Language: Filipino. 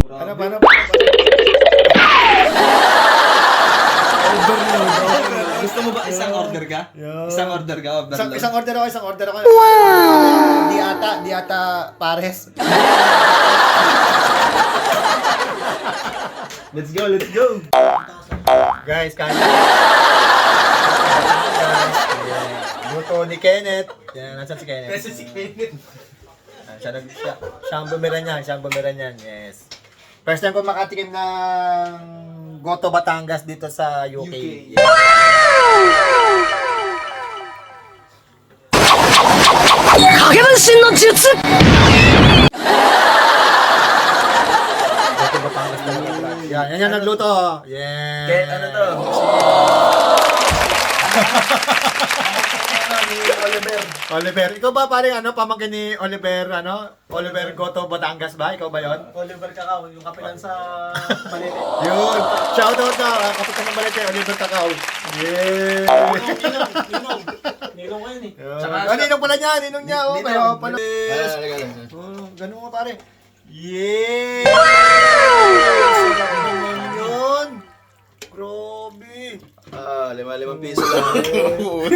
Ano ba? Gusto mo ba isang order ka? Isang order ka? Isang order ako. Wow! Di ata pares. Let's go! Guys, kain. Luto ni Kenneth. Yan, nasaan si Kenneth? Kasi si Kenneth. Siya ang bumira niyan. Yes. First time ko makatikim ng Goto Batangas dito sa UK. Yes. Goto Batangas talaga. Yan yung nagluto. Yeah. Kaya ano to? Oliver. Ikaw ba paring pamangkin ni Oliver, Oliver Goto Batangas ba? Ikaw ba yon? Oliver Cacao, yung kapitan sa Balete. Yun. Shoutout na, kapitan ng Balete, Oliver Cacao. Yeah. Ninong ko yun eh. Ninong pala niya, ninong niya. Oh, kaya pala. Ganun mo pare. Yeah! Sarap naman yun. Grabe. 5 piso lang. No.